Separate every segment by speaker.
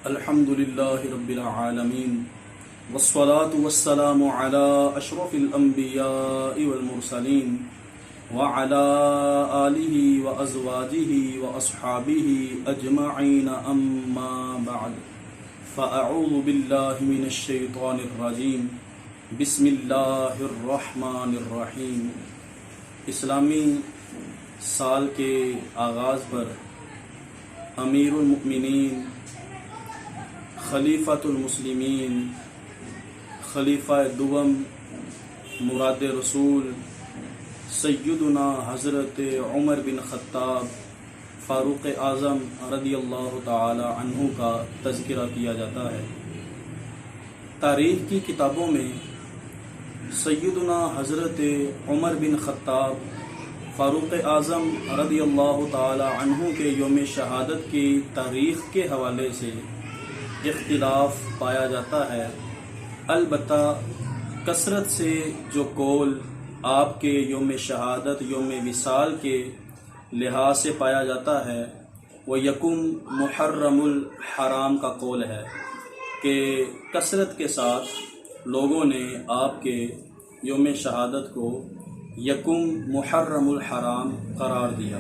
Speaker 1: الحمد لله رب العالمين والصلاة والسلام على أشرف الأنبياء والمرسلين وعلى آله وأزواجه وأصحابه أجمعين أما بعد فأعوذ بالله من الشيطان الرجيم بسم الله الرحمن الرحیم۔ اسلامی سال کے آغاز پر امیر المؤمنین خلیفۃ المسلمین خلیفہ دوم مراد رسول سیدنا حضرت عمر بن خطاب فاروق اعظم رضی اللہ تعالی عنہ کا تذکرہ کیا جاتا ہے۔ تاریخ کی کتابوں میں سیدنا حضرت عمر بن خطاب فاروق اعظم رضی اللہ تعالی عنہ کے یوم شہادت کی تاریخ کے حوالے سے اختلاف پایا جاتا ہے، البتہ کثرت سے جو قول آپ کے یوم شہادت یوم وصال کے لحاظ سے پایا جاتا ہے وہ یکم محرم الحرام کا قول ہے کہ کثرت کے ساتھ لوگوں نے آپ کے یوم شہادت کو یکم محرم الحرام قرار دیا۔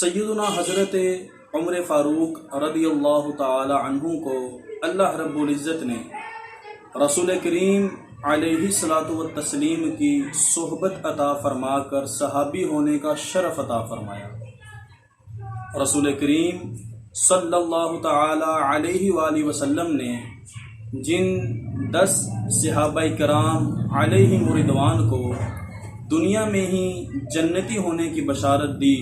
Speaker 1: سیدنا حضرت عمر فاروق رضی اللہ تعالی عنہ کو اللہ رب العزت نے رسول کریم علیہ الصلاۃ والتسلیم کی صحبت عطا فرما کر صحابی ہونے کا شرف عطا فرمایا۔ رسول کریم صلی اللہ تعالی علیہ وآلہ وسلم نے جن 10 صحابہ کرام علیہم رضوان کو دنیا میں ہی جنتی ہونے کی بشارت دی،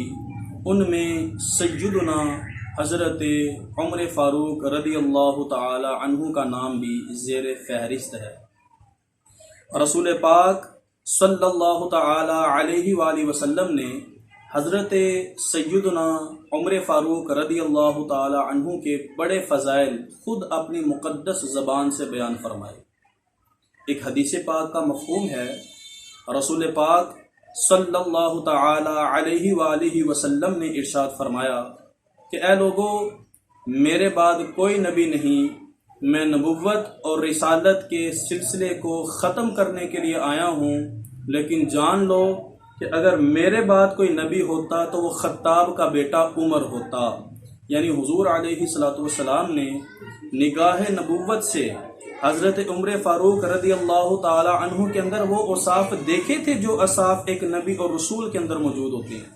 Speaker 1: ان میں سیدنا حضرت عمر فاروق رضی اللہ تعالی عنہ کا نام بھی زیر فہرست ہے۔ رسول پاک صلی اللہ تعالی علیہ وآلہ وسلم نے حضرت سیدنا عمر فاروق رضی اللہ تعالی عنہ کے بڑے فضائل خود اپنی مقدس زبان سے بیان فرمائے۔ ایک حدیث پاک کا مفہوم ہے، رسول پاک صلی اللہ تعالی علیہ وآلہ وسلم نے ارشاد فرمایا کہ اے لوگو، میرے بعد کوئی نبی نہیں، میں نبوت اور رسالت کے سلسلے کو ختم کرنے کے لیے آیا ہوں، لیکن جان لو کہ اگر میرے بعد کوئی نبی ہوتا تو وہ خطاب کا بیٹا عمر ہوتا۔ یعنی حضور علیہ الصلاۃ والسلام نے نگاہ نبوت سے حضرت عمر فاروق رضی اللہ تعالی عنہ کے اندر وہ اوصاف دیکھے تھے جو اوصاف ایک نبی اور رسول کے اندر موجود ہوتے ہیں۔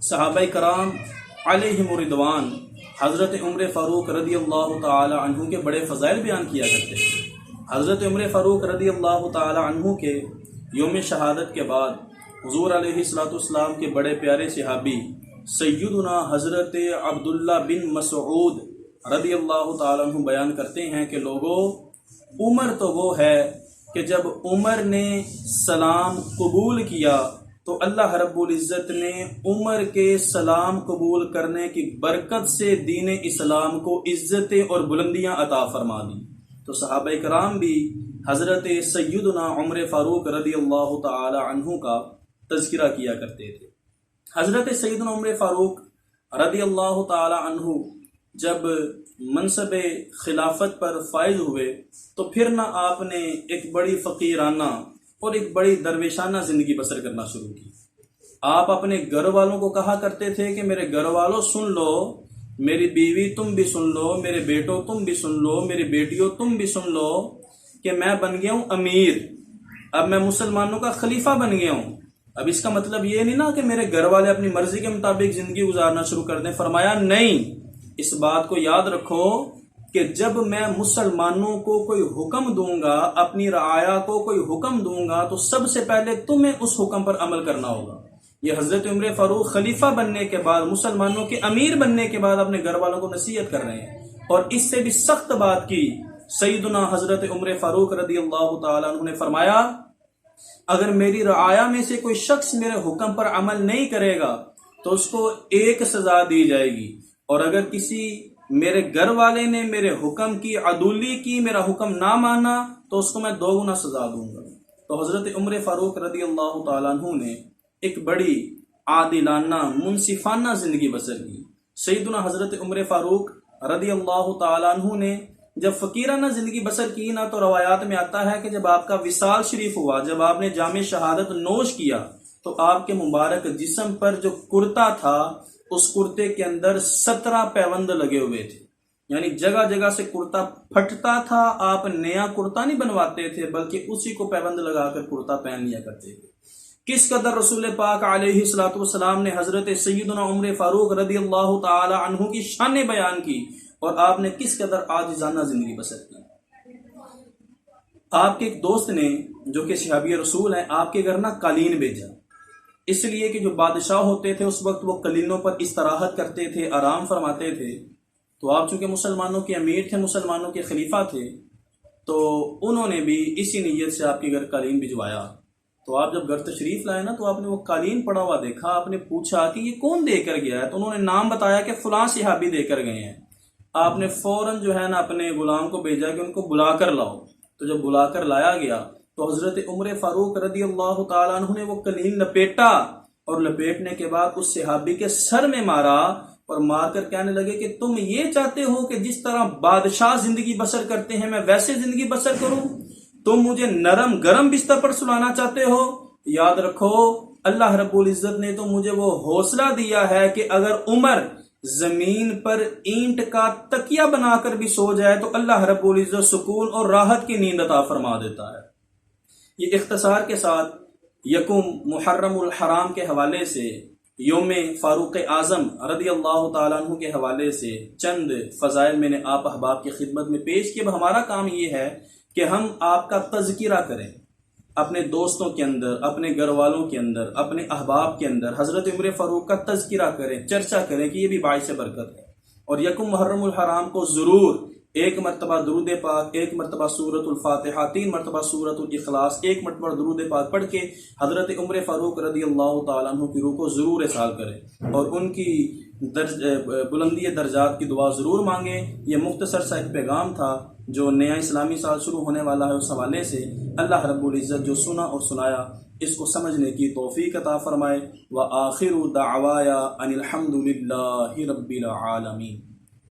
Speaker 1: صحابہ کرام علیہم رضوان حضرت عمر فاروق رضی اللہ تعالی عنہ کے بڑے فضائل بیان کیا کرتے ہیں۔ حضرت عمر فاروق رضی اللہ تعالی عنہ کے یوم شہادت کے بعد حضور علیہ الصلاۃ والسلام کے بڑے پیارے صحابی سیدنا حضرت عبداللہ بن مسعود رضی اللہ تعالی عنہ بیان کرتے ہیں کہ لوگوں، عمر تو وہ ہے کہ جب عمر نے سلام قبول کیا تو اللہ رب العزت نے عمر کے سلام قبول کرنے کی برکت سے دین اسلام کو عزتیں اور بلندیاں عطا فرما دی۔ تو صحابہ کرام بھی حضرت سیدنا عمر فاروق رضی اللہ تعالی عنہ کا تذکرہ کیا کرتے تھے۔ حضرت سیدنا عمر فاروق رضی اللہ تعالی عنہ جب منصب خلافت پر فائز ہوئے تو پھر نہ آپ نے ایک بڑی فقیرانہ اور ایک بڑی درویشانہ زندگی بسر کرنا شروع کی۔ آپ اپنے گھر والوں کو کہا کرتے تھے کہ میرے گھر والوں سن لو، میری بیوی تم بھی سن لو، میرے بیٹوں تم بھی سن لو، میری بیٹیوں تم بھی سن لو کہ میں بن گیا ہوں امیر، اب میں مسلمانوں کا خلیفہ بن گیا ہوں۔ اب اس کا مطلب یہ نہیں نا کہ میرے گھر والے اپنی مرضی کے مطابق زندگی گزارنا شروع کر دیں۔ فرمایا نہیں، اس بات کو یاد رکھو کہ جب میں مسلمانوں کو کوئی حکم دوں گا، اپنی رعایا کو کوئی حکم دوں گا تو سب سے پہلے تمہیں اس حکم پر عمل کرنا ہوگا۔ یہ حضرت عمر فاروق خلیفہ بننے کے بعد، مسلمانوں کے امیر بننے کے بعد اپنے گھر والوں کو نصیحت کر رہے ہیں، اور اس سے بھی سخت بات کی سیدنا حضرت عمر فاروق رضی اللہ تعالیٰ عنہ نے فرمایا، اگر میری رعایا میں سے کوئی شخص میرے حکم پر عمل نہیں کرے گا تو اس کو ایک سزا دی جائے گی، اور اگر کسی میرے گھر والے نے میرے حکم کی عدولی کی، میرا حکم نہ مانا، تو اس کو میں 2 گنا سزا دوں گا۔ تو حضرت عمر فاروق رضی اللہ تعالیٰ عنہ نے ایک بڑی عادلانہ منصفانہ زندگی بسر کی۔ سیدنا حضرت عمر فاروق رضی اللہ تعالیٰ عنہ نے جب فقیرانہ زندگی بسر کی نا، تو روایات میں آتا ہے کہ جب آپ کا وصال شریف ہوا، جب آپ نے جام شہادت نوش کیا، تو آپ کے مبارک جسم پر جو کرتا تھا، اس کرتے کے اندر 17 پیوند لگے ہوئے تھے، یعنی جگہ جگہ سے کرتا پھٹتا تھا۔ آپ نیا کرتا نہیں بنواتے تھے، بلکہ اسی کو پیوند لگا کر کرتا پہن لیا کرتے تھے۔ کس قدر رسول پاک علیہ الصلوۃ والسلام نے حضرت سیدنا عمر فاروق رضی اللہ تعالی عنہ کی شان بیان کی، اور آپ نے کس قدر عاجزانہ زندگی بسر کی۔ آپ کے ایک دوست نے جو کہ صحابی رسول ہیں، آپ کے گھر نہ قالین بھیجا، اس لیے کہ جو بادشاہ ہوتے تھے اس وقت وہ قالینوں پر استراحت کرتے تھے، آرام فرماتے تھے۔ تو آپ چونکہ مسلمانوں کے امیر تھے، مسلمانوں کے خلیفہ تھے، تو انہوں نے بھی اسی نیت سے آپ کے گھر قالین بھجوایا۔ تو آپ جب گھر تشریف لائے نا، تو آپ نے وہ قالین پڑا ہوا دیکھا، آپ نے پوچھا کہ یہ کون دے کر گیا ہے؟ تو انہوں نے نام بتایا کہ فلاں صحابی دے کر گئے ہیں۔ آپ نے فوراً جو ہے نا اپنے غلام کو بھیجا کہ ان کو بلا کر لاؤ۔ تو جب بلا کر لایا گیا تو حضرت عمر فاروق رضی اللہ تعالیٰ عنہ نے وہ قالین لپیٹا، اور لپیٹنے کے بعد اس صحابی کے سر میں مارا، اور مار کر کہنے لگے کہ تم یہ چاہتے ہو کہ جس طرح بادشاہ زندگی بسر کرتے ہیں میں ویسے زندگی بسر کروں؟ تم مجھے نرم گرم بستر پر سلانا چاہتے ہو؟ یاد رکھو، اللہ رب العزت نے تو مجھے وہ حوصلہ دیا ہے کہ اگر عمر زمین پر اینٹ کا تکیہ بنا کر بھی سو جائے تو اللہ رب العزت سکون اور راحت کی نیند عطا فرما دیتا ہے۔ یہ اختصار کے ساتھ یکم محرم الحرام کے حوالے سے، یوم فاروق اعظم رضی اللہ تعالیٰ عنہ کے حوالے سے چند فضائل میں نے آپ احباب کی خدمت میں پیش کیے۔ اب ہمارا کام یہ ہے کہ ہم آپ کا تذکرہ کریں، اپنے دوستوں کے اندر، اپنے گھر والوں کے اندر، اپنے احباب کے اندر حضرت عمر فاروق کا تذکرہ کریں، چرچا کریں کہ یہ بھی باعث برکت ہے۔ اور یکم محرم الحرام کو ضرور ایک مرتبہ درود پاک، ایک مرتبہ سورۃ الفاتحہ، 3 مرتبہ سورۃ الاخلاص، 1 مرتبہ درود پاک پڑھ کے حضرت عمر فاروق رضی اللہ تعالیٰ عنہ کی روح کو ضرور اصال کریں، اور ان کی بلندی درجات کی دعا ضرور مانگیں۔ یہ مختصر سا ایک پیغام تھا جو نیا اسلامی سال شروع ہونے والا ہے، اس حوالے سے اللہ رب العزت جو سنا اور سنایا اس کو سمجھنے کی توفیق عطا فرمائے۔ وآخر دعوایا ان الحمد للہ رب العالمین۔